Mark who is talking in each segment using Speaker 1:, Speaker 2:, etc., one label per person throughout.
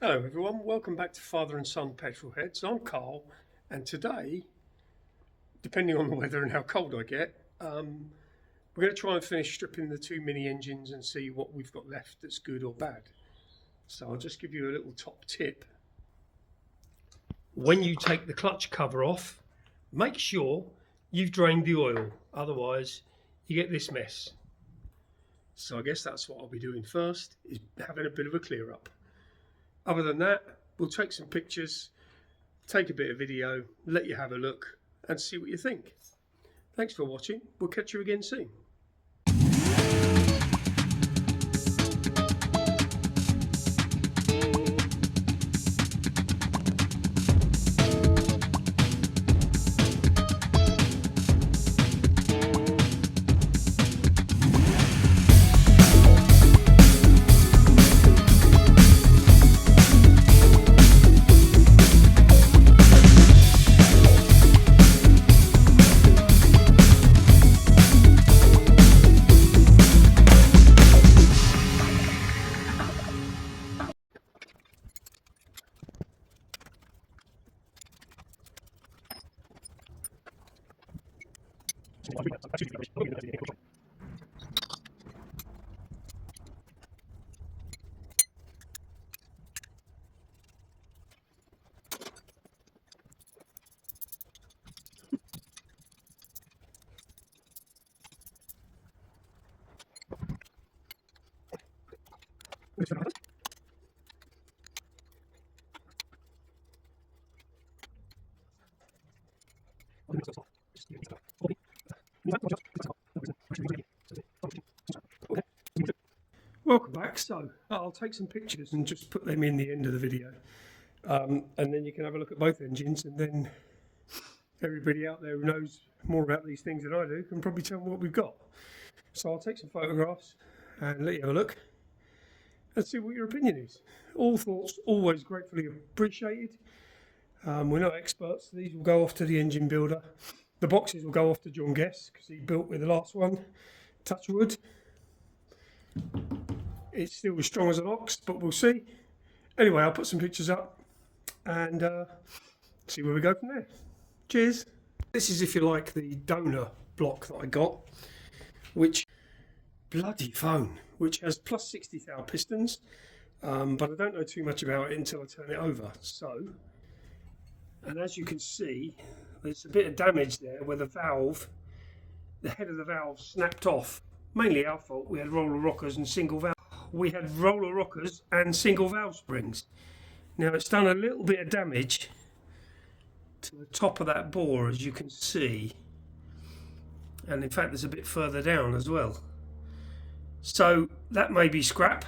Speaker 1: Hello everyone, welcome back to Father and Son Petrolheads. I'm Carl, and today, depending on the weather and how cold I get, we're going to try and finish stripping the two mini engines and see what we've got left that's good or bad. So I'll just give you a little top tip. When you take the clutch cover off, make sure you've drained the oil, otherwise you get this mess. So I guess that's what I'll be doing first, is having a bit of a clear up. Other than that, we'll take some pictures, take a bit of video, let you have a look and see what you think. Thanks for watching. We'll catch you again soon. Welcome back. So I'll take some pictures and just put them in the end of the video, and then you can have a look at both engines, and then everybody out there who knows more about these things than I do can probably tell me what we've got. So I'll take some photographs and let you have a look and see what your opinion is. All thoughts always gratefully appreciated. We're not experts. These will go off to the engine builder. The boxes will go off to John Guest because he built with the last one. Touch wood. It's still as strong as an ox, but we'll see. Anyway, I'll put some pictures up and see where we go from there. Cheers. This is, if you like, the donor block that I got, which bloody phone, which has plus 60 thou pistons, but I don't know too much about it until I turn it over. So, and as you can see, there's a bit of damage there where the head of the valve snapped off. Mainly our fault. We had roller rockers and single valve. Springs. Now it's done a little bit of damage to the top of that bore, as you can see, and in fact there's a bit further down as well. So that may be scrap.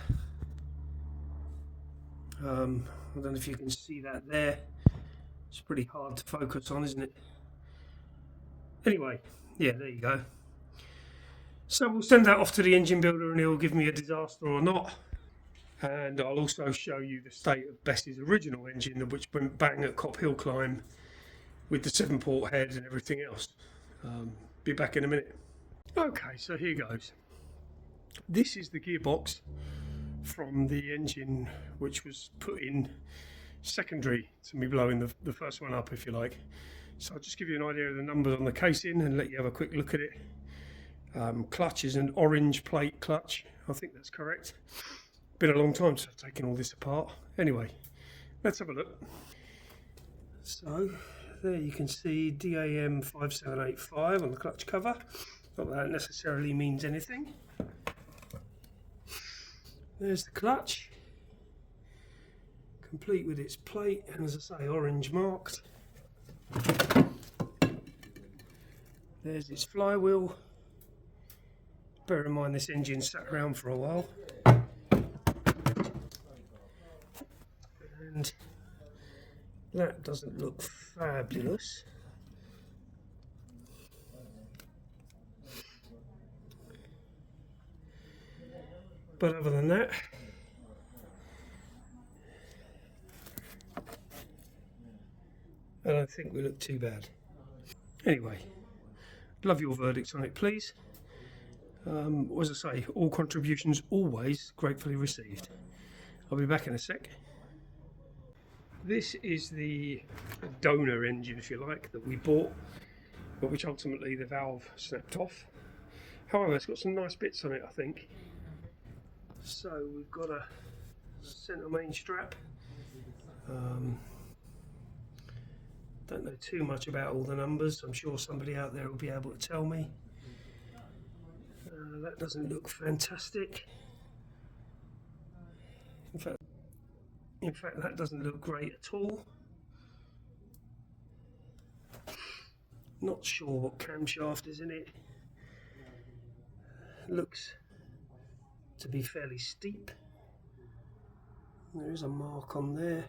Speaker 1: I don't know if you can see that there. It's pretty hard to focus on, isn't it? Anyway, yeah, there you go. So we'll send that off to the engine builder and he'll give me a disaster or not. And I'll also show you the state of Bess's original engine, which went bang at Cop Hill Climb with the 7-port head and everything else. Be back in a minute. Okay, so here goes. This is the gearbox from the engine which was put in secondary to me blowing the first one up, if you like. So I'll just give you an idea of the numbers on the casing and let you have a quick look at it. Clutch is an orange plate clutch, I think that's correct. Been a long time since I've taken all this apart. Anyway, let's have a look. So there you can see DAM 5785 on the clutch cover. Not that necessarily means anything. There's the clutch, complete with its plate, and as I say, orange marked. There's its flywheel. Bear in mind this engine sat around for a while. And that doesn't look fabulous. But other than that, I don't think we look too bad. Anyway, love your verdicts on it, please. As I say, all contributions always gratefully received. I'll be back in a sec. This is the donor engine, if you like, that we bought, but which ultimately the valve snapped off. However, it's got some nice bits on it, I think. So we've got a centre main strap. Don't know too much about all the numbers. I'm sure somebody out there will be able to tell me. That doesn't look fantastic. In fact, that doesn't look great at all. Not sure what camshaft is in it. Looks to be fairly steep. There is a mark on there,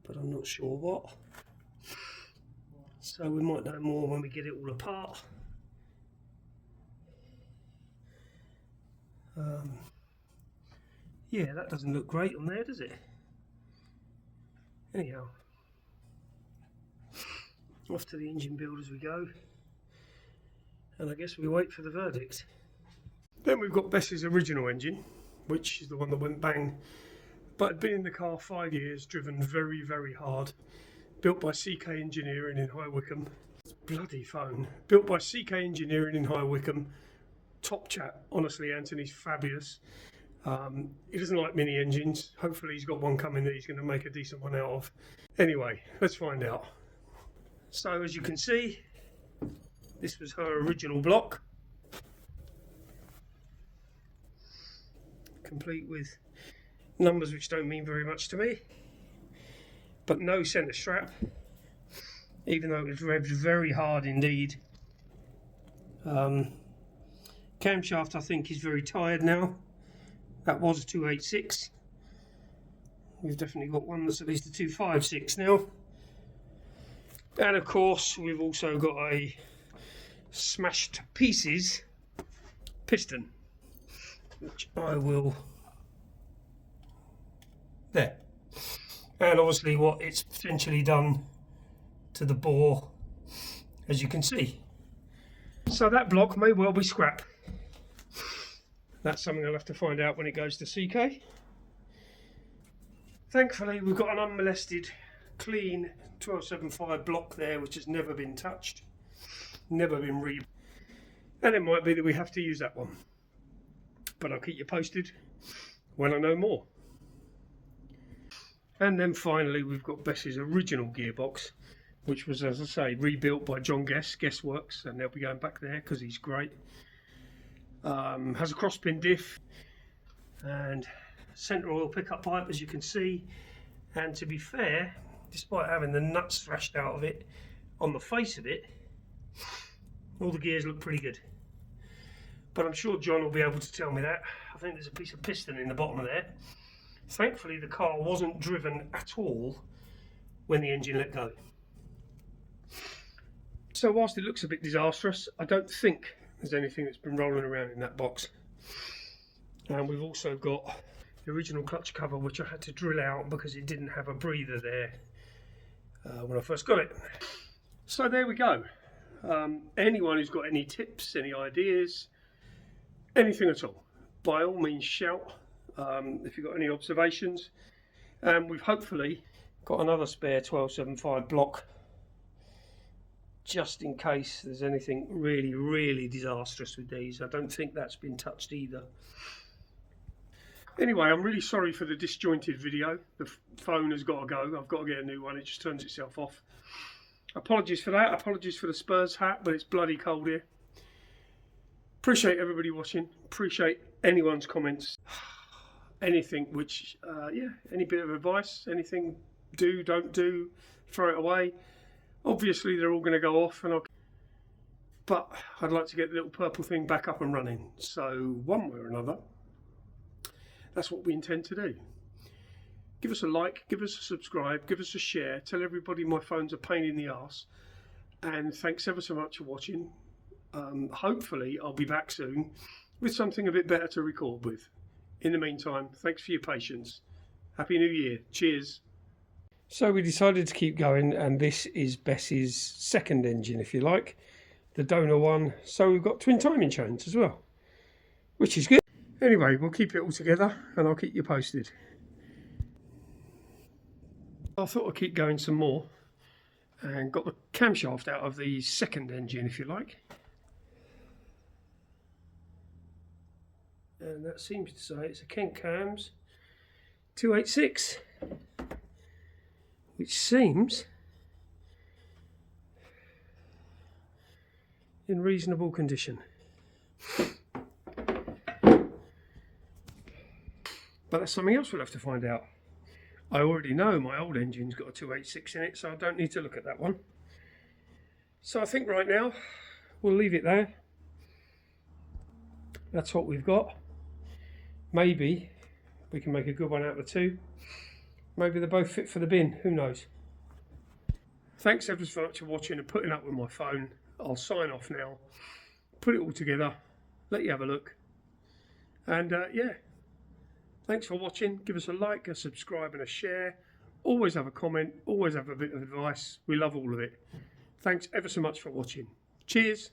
Speaker 1: but I'm not sure what. So we might know more when we get it all apart. Yeah, that doesn't look great on there, does it? Anyhow, off to the engine build as we go, and I guess we wait for the verdict. Then we've got Bess's original engine, which is the one that went bang, but had been in the car 5 years, driven very, very hard, built by CK Engineering in High Wycombe. Bloody phone. Built by CK Engineering in High Wycombe. Top chap, honestly. Anthony's fabulous. He doesn't like mini engines. Hopefully he's got one coming that he's going to make a decent one out of. Anyway, let's find out. So as you can see, this was her original block, complete with numbers which don't mean very much to me, but no centre strap, even though it was revved very hard indeed. Camshaft I think is very tired now. That was 286. We've definitely got one that's at least a 256 now. And of course we've also got a smashed to pieces piston, which I will... there. And obviously what it's potentially done to the bore, as you can see. So that block may well be scrap. That's something I'll have to find out when it goes to CK. Thankfully we've got an unmolested, clean 1275 block there, which has never been touched, never been rebuilt. And it might be that we have to use that one, but I'll keep you posted when I know more. And then finally we've got Bess's original gearbox, which was, as I say, rebuilt by John Guest Works, and they'll be going back there because he's great. Has a crosspin diff and centre oil pickup pipe, as you can see. And to be fair, despite having the nuts thrashed out of it, on the face of it, all the gears look pretty good. But I'm sure John will be able to tell me that. I think there's a piece of piston in the bottom of there. Thankfully the car wasn't driven at all when the engine let go. So whilst it looks a bit disastrous, I don't think there's anything that's been rolling around in that box. And we've also got the original clutch cover, which I had to drill out because it didn't have a breather there when I first got it. So there we go. Anyone who's got any tips, any ideas, anything at all, by all means shout. If you've got any observations. We've hopefully got another spare 1275 block, just in case there's anything really, really disastrous with these. I don't think that's been touched either. Anyway, I'm really sorry for the disjointed video. The phone has got to go. I've got to get a new one. It just turns itself off. Apologies for that. Apologies for the Spurs hat, but it's bloody cold here. Appreciate everybody watching. Appreciate anyone's comments. Anything which, yeah, any bit of advice, anything do, don't do, throw it away. Obviously they're all going to go off, but I'd like to get the little purple thing back up and running. So one way or another, that's what we intend to do. Give us a like, give us a subscribe, give us a share, tell everybody my phone's a pain in the arse, and thanks ever so much for watching. Hopefully I'll be back soon with something a bit better to record with. In the meantime, thanks for your patience. Happy New Year. Cheers. So we decided to keep going, and this is Bess's second engine, if you like, the donor one. So we've got twin timing chains as well, which is good. Anyway, we'll keep it all together and I'll keep you posted. I thought I'd keep going some more and got the camshaft out of the second engine, if you like. And that seems to say it's a Kent Cams 286, which seems in reasonable condition. But that's something else we'll have to find out. I already know my old engine's got a 286 in it, so I don't need to look at that one. So I think right now we'll leave it there. That's what we've got. Maybe we can make a good one out of the two. Maybe they're both fit for the bin, who knows. Thanks ever so much for watching and putting up with my phone. I'll sign off now, put it all together, let you have a look. And yeah, thanks for watching. Give us a like, a subscribe and a share. Always have a comment, always have a bit of advice. We love all of it. Thanks ever so much for watching. Cheers.